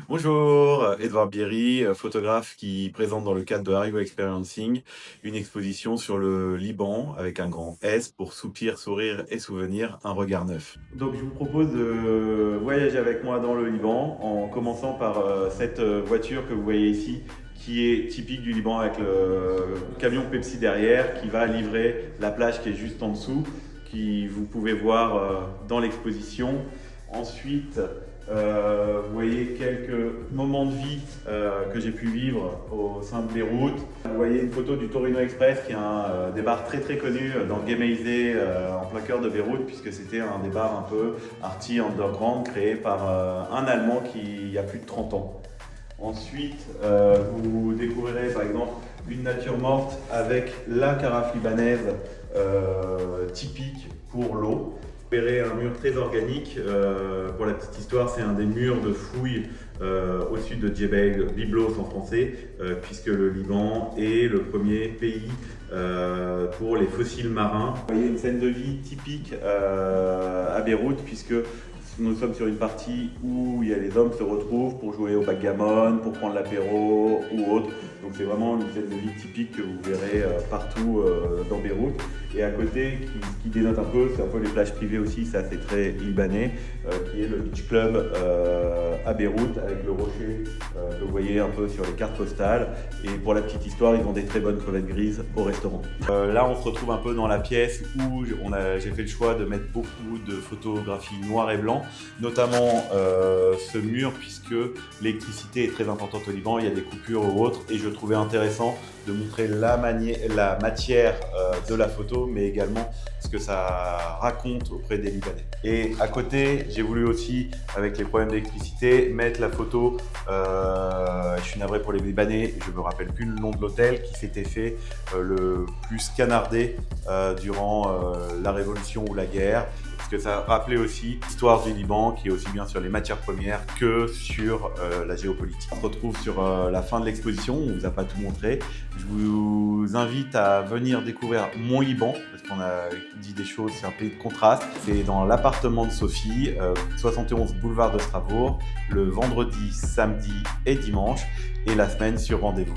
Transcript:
Bonjour, Edouard Bierry, photographe qui présente dans le cadre de Haribo Experiencing une exposition sur le Liban avec un grand S pour soupir, sourire et souvenir, un regard neuf. Donc je vous propose de voyager avec moi dans le Liban en commençant par cette voiture que vous voyez ici qui est typique du Liban avec le camion Pepsi derrière qui va livrer la plage qui est juste en dessous, qui vous pouvez voir dans l'exposition. Ensuite, vous voyez quelques moments de vie que j'ai pu vivre au sein de Beyrouth. Vous voyez une photo du Torino Express qui est un des bars très connu dans le Gemeizeh en plein cœur de Beyrouth, puisque c'était un des bars un peu arty underground créé par un Allemand il y a plus de 30 ans. Ensuite, vous découvrirez par exemple une nature morte avec la carafe libanaise typique pour l'eau. Vous verrez un mur très organique. Pour la petite histoire, c'est un des murs de fouilles au sud de Djebel, Byblos en français, puisque le Liban est le premier pays pour les fossiles marins. Vous voyez une scène de vie typique à Beyrouth, puisque nous sommes sur une partie où les hommes se retrouvent pour jouer au backgammon, pour prendre l'apéro ou autre. Donc c'est vraiment une scène de vie typique que vous verrez partout dans Beyrouth. Et à côté, qui dénote un peu, c'est un peu les plages privées aussi, ça c'est très libanais, qui est le Beach Club à Beyrouth avec le rocher que vous voyez un peu sur les cartes postales. Et pour la petite histoire, ils ont des très bonnes crevettes grises au restaurant. Là, on se retrouve un peu dans la pièce où j'ai fait le choix de mettre beaucoup de photographies noir et blanc, notamment ce mur, puisque l'électricité est très importante au Liban, il y a des coupures ou autres, et je trouvais intéressant de montrer la matière de la photo, mais également ce que ça raconte auprès des Libanais. Et à côté, j'ai voulu aussi, avec les problèmes d'électricité, mettre la photo, je suis navré pour les Libanais, je ne me rappelle plus le nom de l'hôtel, qui s'était fait le plus canardé durant la Révolution ou la guerre. Parce que ça rappelait aussi l'histoire du Liban, qui est aussi bien sur les matières premières que sur la géopolitique. On se retrouve sur la fin de l'exposition, on ne vous a pas tout montré. Je vous invite à venir découvrir mon Liban, parce qu'on a dit des choses, c'est un pays de contraste. C'est dans l'appartement de Sophie, 71 boulevard de Strasbourg, le vendredi, samedi et dimanche, et la semaine sur rendez-vous.